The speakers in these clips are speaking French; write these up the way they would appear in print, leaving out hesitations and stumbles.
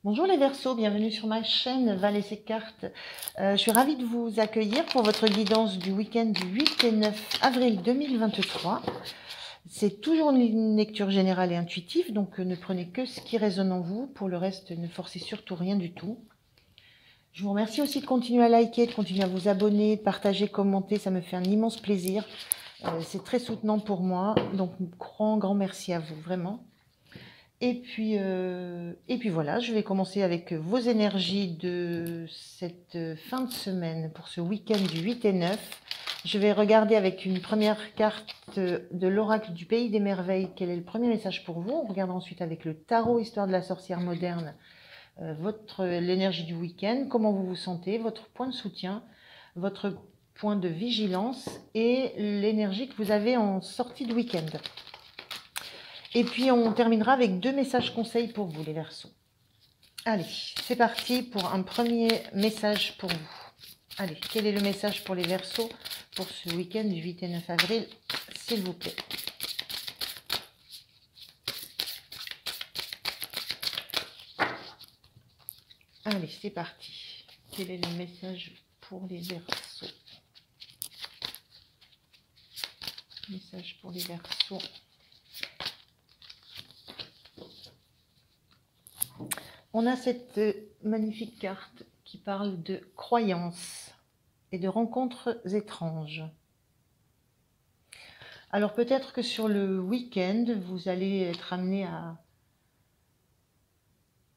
Bonjour les Verseaux, bienvenue sur ma chaîne Val et ses cartes. Je suis ravie de vous accueillir pour votre guidance du week-end du 8 et 9 avril 2023. C'est toujours une lecture générale et intuitive, donc ne prenez que ce qui résonne en vous. Pour le reste, ne forcez surtout rien du tout. Je vous remercie aussi de continuer à liker, de continuer à vous abonner, de partager, commenter, ça me fait un immense plaisir. C'est très soutenant pour moi, donc grand merci à vous, vraiment. Et puis voilà, je vais commencer avec vos énergies de cette fin de semaine pour ce week-end du 8 et 9. Je vais regarder avec une première carte de l'oracle du Pays des Merveilles quel est le premier message pour vous. On regarde ensuite avec le tarot Histoire de la sorcière moderne l'énergie du week-end, comment vous vous sentez, votre point de soutien, votre point de vigilance et l'énergie que vous avez en sortie de week-end. Et puis on terminera avec 2 messages conseils pour vous les Verseaux. Allez, c'est parti pour un premier message pour vous. Allez, quel est le message pour les Verseaux pour ce week-end du 8 et 9 avril, s'il vous plaît? Allez, c'est parti. Quel est le message pour les Verseaux? Message pour les Verseaux. On a cette magnifique carte qui parle de croyances et de rencontres étranges. Alors peut-être que sur le week-end, vous allez être amené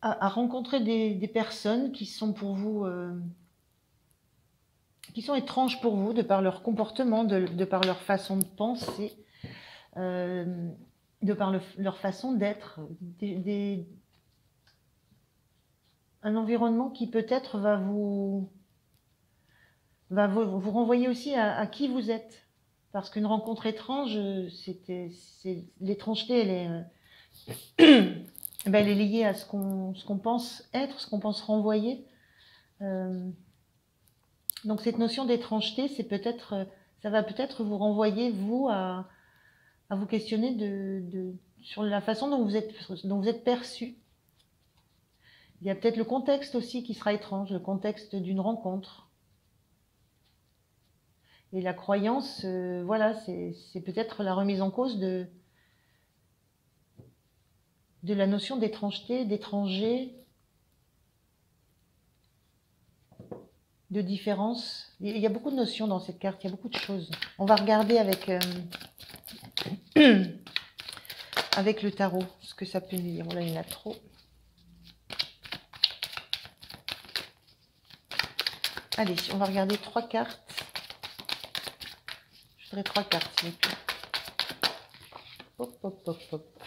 à rencontrer des personnes qui sont pour vous, qui sont étranges pour vous, de par leur comportement, de par leur façon de penser, de par leur façon d'être, un environnement qui peut-être va vous renvoyer aussi à qui vous êtes. Parce qu'une rencontre étrange, l'étrangeté, elle est liée à ce qu'on pense être, ce qu'on pense renvoyer. Donc cette notion d'étrangeté, ça va peut-être vous renvoyer, vous, à vous questionner sur la façon dont vous êtes perçu. Il y a peut-être le contexte aussi qui sera étrange, le contexte d'une rencontre. Et la croyance, voilà, c'est peut-être la remise en cause de la notion d'étrangeté, d'étranger, de différence. Il y a beaucoup de notions dans cette carte, il y a beaucoup de choses. On va regarder avec, avec le tarot ce que ça peut nous dire. Là, il y en a trop. Allez, on va regarder 3 cartes. Je voudrais 3 cartes, s'il vous plaît. Hop, hop, hop, hop.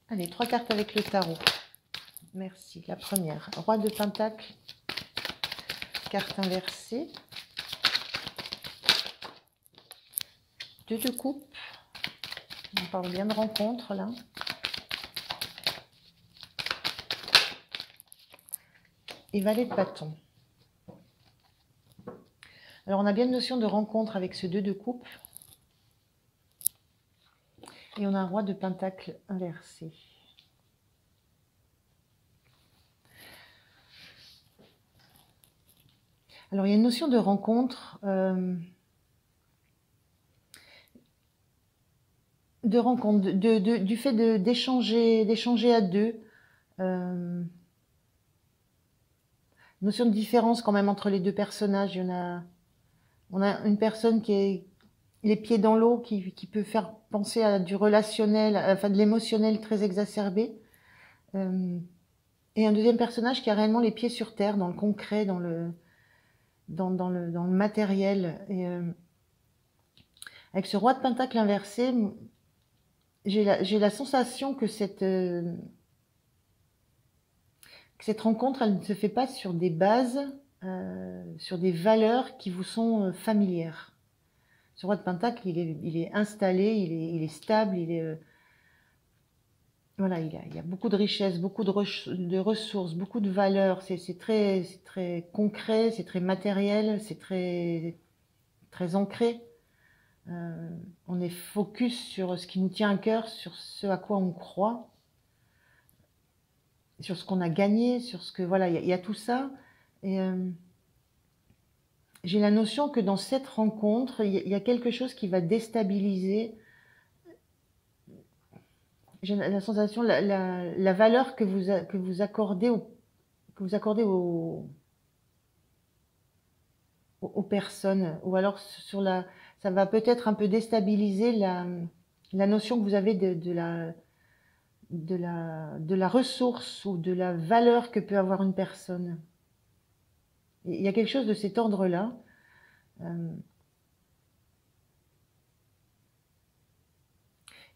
Allez, 3 cartes avec le tarot. Merci. La première, Roi de Pentacle, carte inversée. 2 de coupe. On parle bien de rencontre, là. Et Valet de bâton. Alors, on a bien une notion de rencontre avec ce 2 de coupe. Et on a un Roi de Pentacle inversé. Alors, il y a une notion de rencontre, du fait d'échanger à deux. Notion de différence quand même entre les 2 personnages. On a une personne qui est les pieds dans l'eau, qui peut faire penser à du relationnel, enfin de l'émotionnel très exacerbé. Et un deuxième personnage qui a réellement les pieds sur terre, dans le concret, dans le matériel. Et avec ce Roi de Pentacle inversé, j'ai la sensation que cette rencontre, elle ne se fait pas sur des bases, sur des valeurs qui vous sont familières. Ce Roi de Pentacle, il est installé, il est stable, voilà, il y a beaucoup de richesses, beaucoup de ressources, beaucoup de valeurs. C'est très concret, c'est très matériel, c'est très ancré. On est focus sur ce qui nous tient à cœur, sur ce à quoi on croit. sur ce qu'on a gagné, sur ce que, voilà, il y a tout ça. Et j'ai la notion que dans cette rencontre, il y a quelque chose qui va déstabiliser. J'ai la sensation, la valeur que vous accordez aux personnes, ou alors ça va peut-être un peu déstabiliser la notion que vous avez de la ressource ou de la valeur que peut avoir une personne. Il y a quelque chose de cet ordre-là.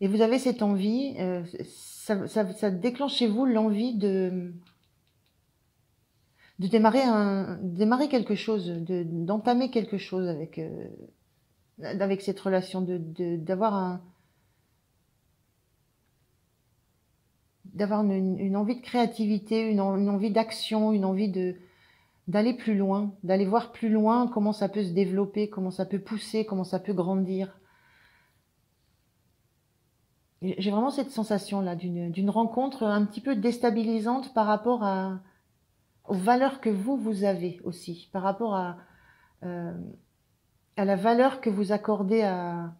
Et vous avez cette envie, ça déclenche chez vous l'envie de démarrer quelque chose, d'entamer quelque chose avec cette relation, d'avoir une envie de créativité, une envie d'action, une envie d'aller plus loin, d'aller voir plus loin comment ça peut se développer, comment ça peut pousser, comment ça peut grandir. J'ai vraiment cette sensation-là d'une rencontre un petit peu déstabilisante par rapport aux valeurs que vous avez aussi, par rapport à la valeur que vous accordez à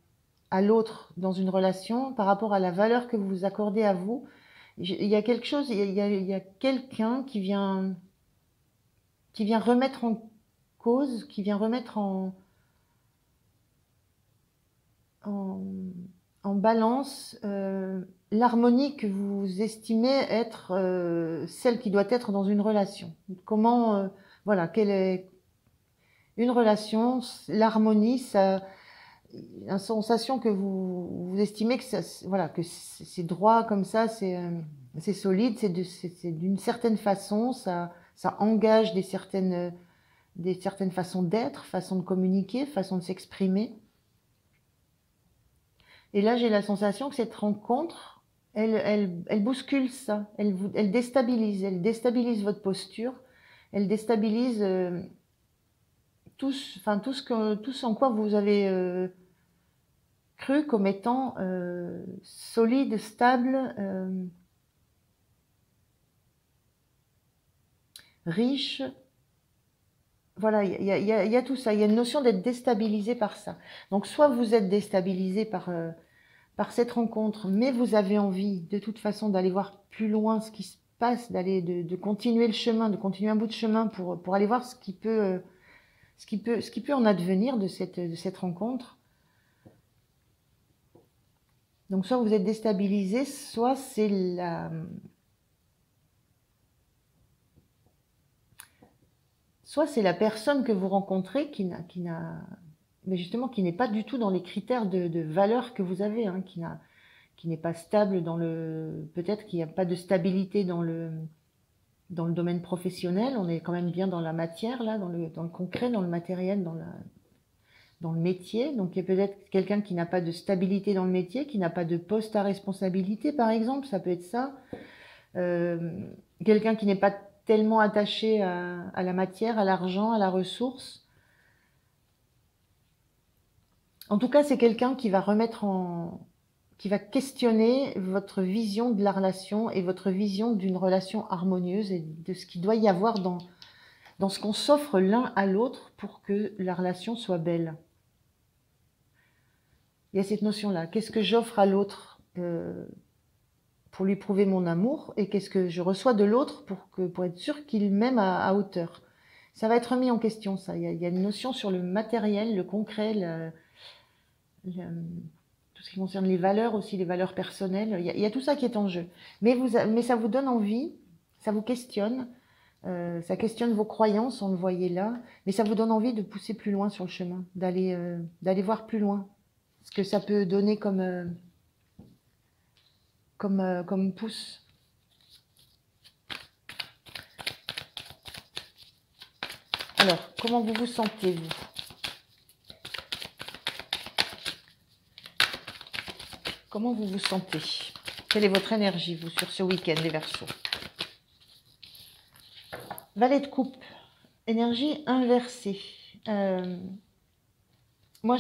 l'autre dans une relation, par rapport à la valeur que vous accordez à vous. Il y a quelque chose, il y a quelqu'un qui vient remettre en cause, qui vient remettre en balance l'harmonie que vous estimez être celle qui doit être dans une relation. Comment, voilà, quelle est une relation, l'harmonie, ça, une sensation que vous estimez que ça, voilà, que c'est droit comme ça, c'est solide, c'est d'une certaine façon, ça engage des certaines façons d'être, façons de communiquer, façons de s'exprimer. Et là, j'ai la sensation que cette rencontre, elle bouscule ça, elle déstabilise votre posture, elle déstabilise tout ce en quoi vous avez cru comme étant solide, stable, riche. Voilà, il y a tout ça. Il y a une notion d'être déstabilisé par ça. Donc, soit vous êtes déstabilisé par cette rencontre, mais vous avez envie, de toute façon, d'aller voir plus loin ce qui se passe, de continuer le chemin, de continuer un bout de chemin pour aller voir ce qui peut en advenir de cette rencontre. Donc, soit vous êtes déstabilisé, soit c'est la personne que vous rencontrez mais justement, qui n'est pas du tout dans les critères de valeur que vous avez, hein, qui n'est pas stable peut-être qu'il n'y a pas de stabilité dans le domaine professionnel. On est quand même bien dans la matière, là, dans le concret, dans le matériel, dans le métier. Donc, il y a peut-être quelqu'un qui n'a pas de stabilité dans le métier, qui n'a pas de poste à responsabilité, par exemple, ça peut être ça. Quelqu'un qui n'est pas tellement attaché à la matière, à l'argent, à la ressource. En tout cas, c'est quelqu'un qui va qui va questionner votre vision de la relation et votre vision d'une relation harmonieuse et de ce qu'il doit y avoir dans ce qu'on s'offre l'un à l'autre pour que la relation soit belle. Il y a cette notion-là. Qu'est-ce que j'offre à l'autre pour lui prouver mon amour, et qu'est-ce que je reçois de l'autre pour être sûr qu'il m'aime à hauteur. Ça va être remis en question, ça. Il y a une notion sur le matériel, le concret, tout ce qui concerne les valeurs aussi, les valeurs personnelles. Il y a tout ça qui est en jeu. Mais ça vous donne envie, ça vous questionne, ça questionne vos croyances, on le voyait là, mais ça vous donne envie de pousser plus loin sur le chemin, d'aller voir plus loin ce que ça peut donner comme pouce. Alors, comment vous vous sentez, vous? Comment vous vous sentez? Quelle est votre énergie, vous, sur ce week-end, les Verseaux? Valet de coupe, énergie inversée. Moi,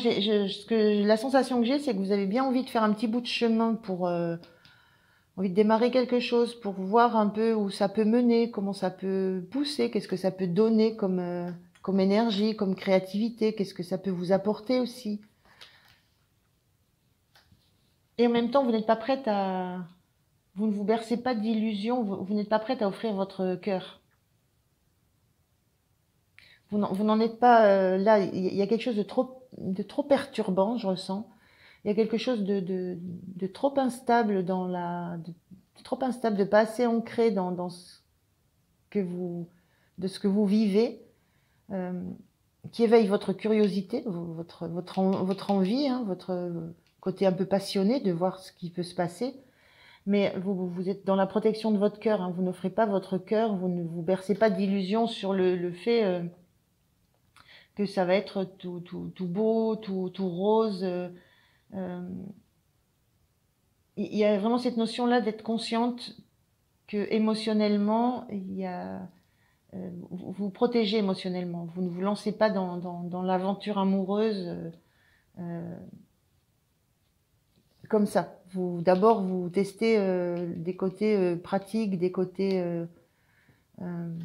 la sensation que j'ai, c'est que vous avez bien envie de faire un petit bout de chemin pour envie de démarrer quelque chose pour voir un peu où ça peut mener, comment ça peut pousser, qu'est-ce que ça peut donner comme énergie, comme créativité, qu'est-ce que ça peut vous apporter aussi. Et en même temps, vous n'êtes pas prête à... Vous ne vous bercez pas d'illusions, vous n'êtes pas prête à offrir votre cœur. Vous n'en êtes pas là, il y a quelque chose de trop perturbant, je ressens. Il y a quelque chose de trop instable de trop instable, de pas assez ancré dans ce que de ce que vous vivez, euh, qui éveille votre curiosité, votre envie, hein, votre côté un peu passionné de voir ce qui peut se passer. Mais vous êtes dans la protection de votre cœur, hein, vous n'offrez pas votre cœur, vous ne vous bercez pas d'illusions sur le fait que ça va être tout beau, tout rose. Euh, il y a vraiment cette notion-là d'être consciente que émotionnellement, vous vous protégez émotionnellement. Vous ne vous lancez pas dans l'aventure amoureuse comme ça. D'abord, vous testez des côtés pratiques, des côtés un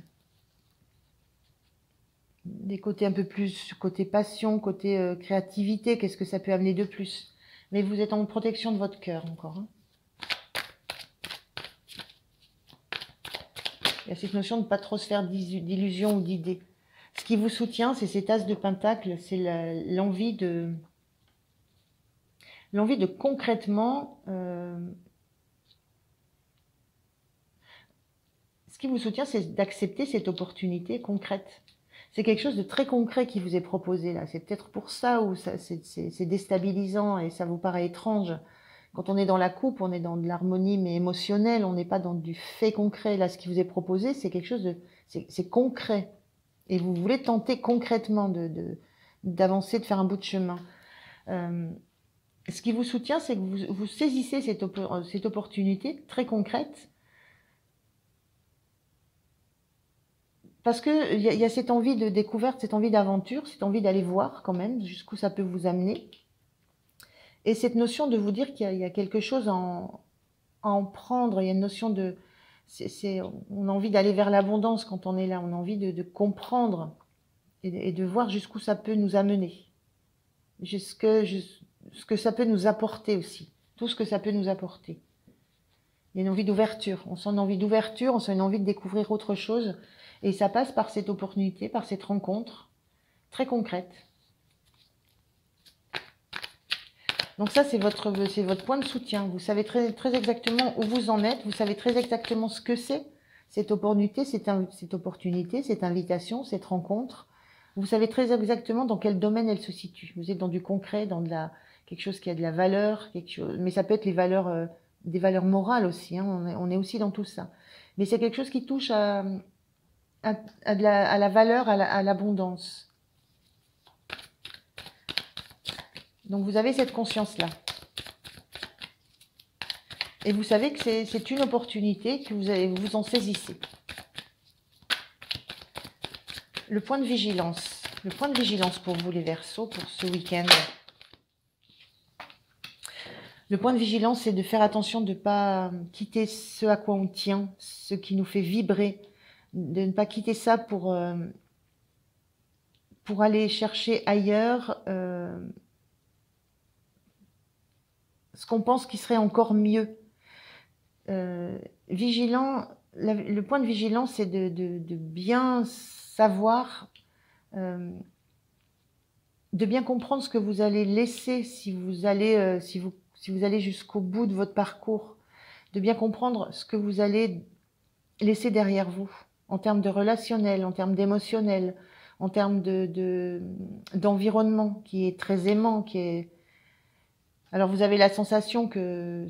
peu plus côté passion, côté créativité. Qu'est-ce que ça peut amener de plus? Mais vous êtes en protection de votre cœur encore. Hein. Il y a cette notion de ne pas trop se faire d'illusions ou d'idées. Ce qui vous soutient, c'est cet as de pentacle, c'est l'envie de concrètement. Ce qui vous soutient, c'est d'accepter cette opportunité concrète. C'est quelque chose de très concret qui vous est proposé là. C'est peut-être pour ça où c'est déstabilisant et ça vous paraît étrange. Quand on est dans la coupe, on est dans de l'harmonie mais émotionnelle, on n'est pas dans du fait concret. Là, ce qui vous est proposé, c'est quelque chose c'est concret. Et vous voulez tenter concrètement d'avancer, de faire un bout de chemin. Ce qui vous soutient, c'est que vous saisissez cette opportunité très concrète. Parce que il y a cette envie de découverte, cette envie d'aventure, cette envie d'aller voir quand même jusqu'où ça peut vous amener. Et cette notion de vous dire qu'il y a quelque chose à en prendre, il y a une notion on a envie d'aller vers l'abondance quand on est là, on a envie de comprendre et de voir jusqu'où ça peut nous amener, ce que ça peut nous apporter aussi, tout ce que ça peut nous apporter. Il y a une envie d'ouverture, on sent une envie d'ouverture, on sent une envie de découvrir autre chose, et ça passe par cette opportunité, par cette rencontre très concrète. Donc ça, c'est votre point de soutien. Vous savez très exactement où vous en êtes. Vous savez très exactement ce que c'est, cette opportunité, cette invitation, cette rencontre. Vous savez très exactement dans quel domaine elle se situe. Vous êtes dans du concret, dans quelque chose qui a de la valeur, mais ça peut être des valeurs morales aussi. Hein. On est aussi dans tout ça. Mais c'est quelque chose qui touche à la valeur, à l'abondance. Donc vous avez cette conscience-là. Et vous savez que c'est une opportunité que vous en saisissez. Le point de vigilance. Le point de vigilance pour vous les Verseaux, pour ce week-end. Le point de vigilance, c'est de faire attention de ne pas quitter ce à quoi on tient, ce qui nous fait vibrer, de ne pas quitter ça pour aller chercher ailleurs ce qu'on pense qui serait encore mieux. Vigilant, le point de vigilance, c'est de bien savoir, de bien comprendre ce que vous allez laisser si vous allez jusqu'au bout de votre parcours, de bien comprendre ce que vous allez laisser derrière vous, en termes de relationnel, en termes d'émotionnel, en termes d'environnement qui est très aimant, qui est... Alors vous avez la sensation que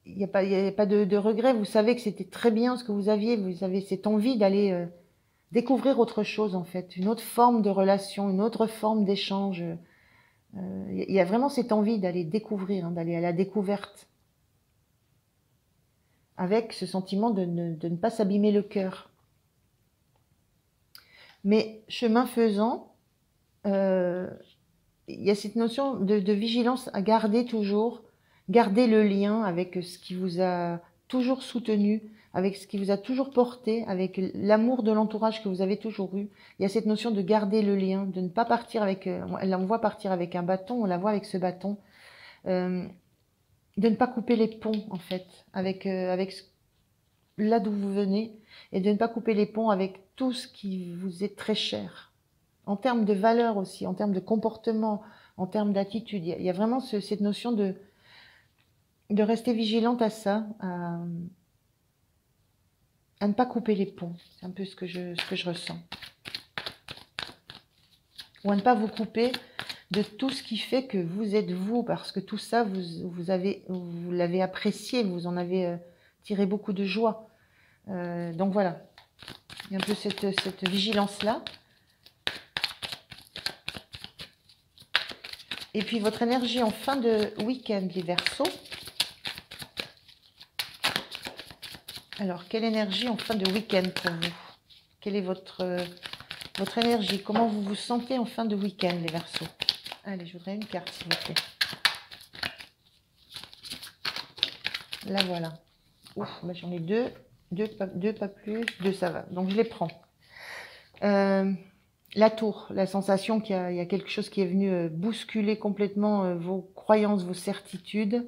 il n'y a pas de regret, vous savez que c'était très bien ce que vous avez cette envie d'aller découvrir autre chose en fait, une autre forme de relation, une autre forme d'échange. Il y a vraiment cette envie d'aller découvrir, hein, d'aller à la découverte, avec ce sentiment de ne pas s'abîmer le cœur. Mais chemin faisant, il y a cette notion de vigilance à garder toujours, Gardez le lien avec ce qui vous a toujours soutenu, avec ce qui vous a toujours porté, avec l'amour de l'entourage que vous avez toujours eu. Il y a cette notion de garder le lien, de ne pas partir avec... on voit partir avec un bâton, on la voit avec ce bâton. De ne pas couper les ponts, en fait, avec là d'où vous venez, et de ne pas couper les ponts avec tout ce qui vous est très cher. En termes de valeur aussi, en termes de comportement, en termes d'attitude. Il y a vraiment cette notion de rester vigilante à ça, à ne pas couper les ponts. C'est un peu ce que je ressens. Ou à ne pas vous couper de tout ce qui fait que vous êtes vous, parce que tout ça, vous l'avez apprécié, vous en avez tiré beaucoup de joie. Donc voilà, il y a un peu cette vigilance-là. Et puis votre énergie en fin de week-end, les Verseaux. Alors, quelle énergie en fin de week-end pour vous? Quelle est votre énergie? Comment vous vous sentez en fin de week-end, les Verseaux? Allez, je voudrais une carte, s'il vous plaît. La voilà. Ouf, bah, j'en ai deux, pas plus, deux, ça va. Donc, je les prends. La tour, la sensation qu'il y a quelque chose qui est venu bousculer complètement vos croyances, vos certitudes.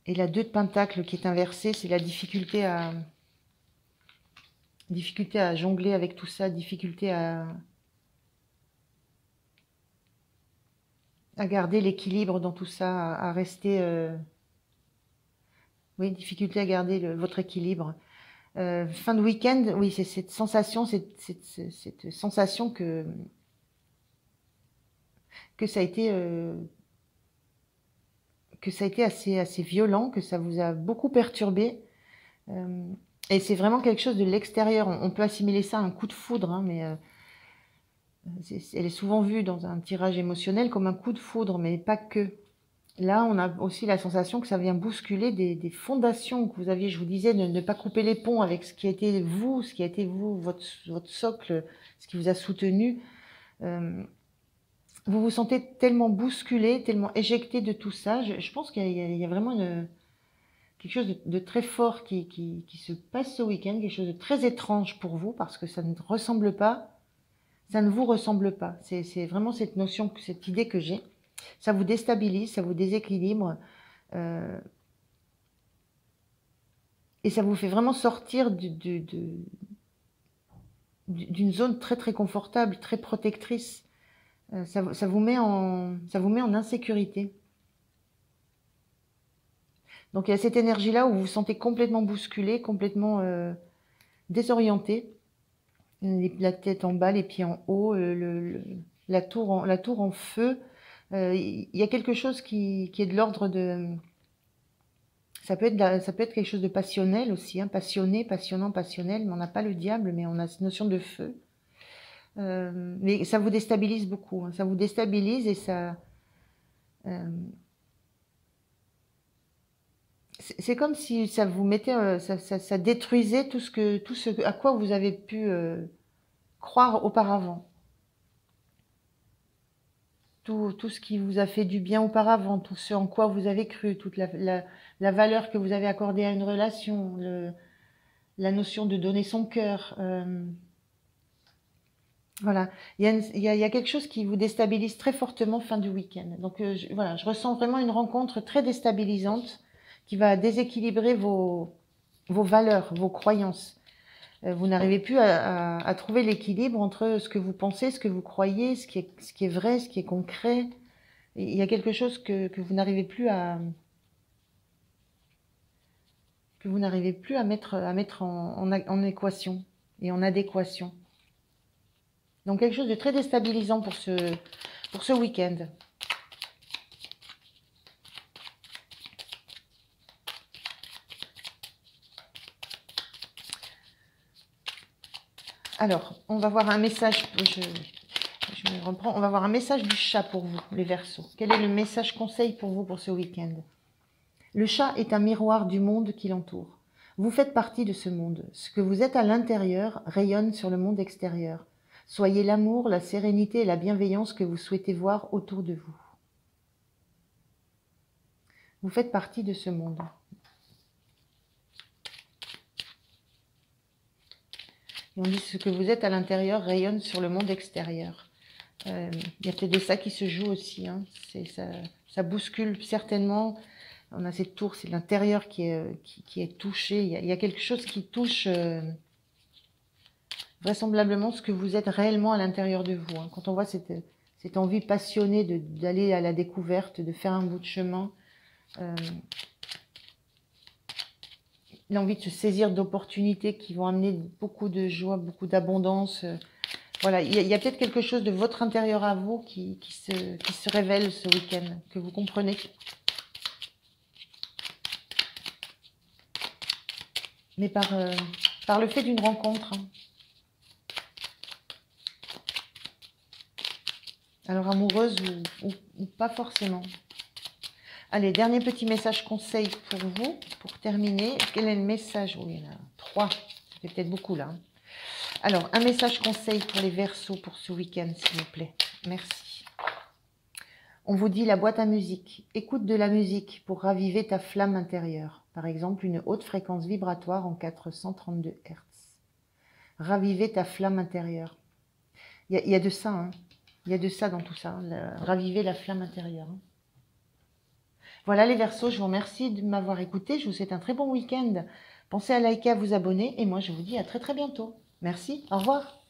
Et la 2 de Pentacle qui est inversée, c'est la difficulté à jongler avec tout ça, difficulté à garder l'équilibre dans tout ça, à rester... oui, difficulté à garder votre équilibre. Fin de week-end, oui, c'est cette sensation que ça a été assez violent, que ça vous a beaucoup perturbé. Et c'est vraiment quelque chose de l'extérieur. On peut assimiler ça à un coup de foudre, hein, mais elle est souvent vue dans un tirage émotionnel comme un coup de foudre, mais pas que. Là, on a aussi la sensation que ça vient bousculer des fondations que vous aviez. Je vous disais de ne pas couper les ponts avec ce qui a été vous, votre socle, ce qui vous a soutenu. Vous vous sentez tellement bousculé, tellement éjecté de tout ça. Je pense qu'il y a vraiment quelque chose de très fort qui se passe ce week-end, quelque chose de très étrange pour vous, parce que ça ne ressemble pas, ça ne vous ressemble pas. C'est vraiment cette notion, cette idée que j'ai. Ça vous déstabilise, ça vous déséquilibre, et ça vous fait vraiment sortir d'une zone très très confortable, très protectrice. Ça vous met en insécurité. Donc il y a cette énergie-là où vous vous sentez complètement bousculé, complètement désorienté. La tête en bas, les pieds en haut, la tour en feu. Il y a quelque chose qui est de l'ordre de... Ça peut être quelque chose de passionnel aussi, hein, passionné, passionnant, passionnel, mais on n'a pas le diable, mais on a cette notion de feu. Mais ça vous déstabilise beaucoup, hein, ça vous déstabilise et ça... c'est comme si ça vous mettait, ça détruisait tout ce à quoi vous avez pu croire auparavant. Tout ce qui vous a fait du bien auparavant, tout ce en quoi vous avez cru, toute la valeur que vous avez accordée à une relation, la notion de donner son cœur. Voilà, il y a quelque chose qui vous déstabilise très fortement fin du week-end. Donc voilà, je ressens vraiment une rencontre très déstabilisante qui va déséquilibrer vos valeurs, vos croyances. Vous n'arrivez plus à trouver l'équilibre entre ce que vous pensez, ce que vous croyez, ce qui est vrai, ce qui est concret. Et il y a quelque chose que vous n'arrivez plus à mettre en équation et en adéquation. Donc quelque chose de très déstabilisant pour ce week-end. Alors, on va voir un message. Je me reprends. On va voir un message du chat pour vous, les Verseaux. Quel est le message conseil pour vous pour ce week-end? Le chat est un miroir du monde qui l'entoure. Vous faites partie de ce monde. Ce que vous êtes à l'intérieur rayonne sur le monde extérieur. Soyez l'amour, la sérénité et la bienveillance que vous souhaitez voir autour de vous. Vous faites partie de ce monde. Et on dit ce que vous êtes à l'intérieur rayonne sur le monde extérieur. Il y a peut-être de ça qui se joue aussi. Hein. Ça bouscule certainement. On a cette tour, c'est l'intérieur qui est touché. Il y a quelque chose qui touche vraisemblablement ce que vous êtes réellement à l'intérieur de vous. Hein. Quand on voit cette envie passionnée d'aller à la découverte, de faire un bout de chemin, l'envie de se saisir d'opportunités qui vont amener beaucoup de joie, beaucoup d'abondance. Voilà, il y a peut-être quelque chose de votre intérieur à vous qui se révèle ce week-end, que vous comprenez. Mais par le fait d'une rencontre. Hein. Alors amoureuse ou pas forcément. Allez, dernier petit message conseil pour vous, pour terminer. Quel est le message? Oui, il y en a 3, ça fait peut-être beaucoup là. Alors, un message conseil pour les Verseaux pour ce week-end, s'il vous plaît. Merci. On vous dit la boîte à musique. Écoute de la musique pour raviver ta flamme intérieure. Par exemple, une haute fréquence vibratoire en 432 Hz. Raviver ta flamme intérieure. Il y a de ça, hein. Il y a de ça dans tout ça. Hein, raviver la flamme intérieure. Hein. Voilà les Verseaux, je vous remercie de m'avoir écouté. Je vous souhaite un très bon week-end. Pensez à liker, à vous abonner. Et moi, je vous dis à très très bientôt. Merci, au revoir.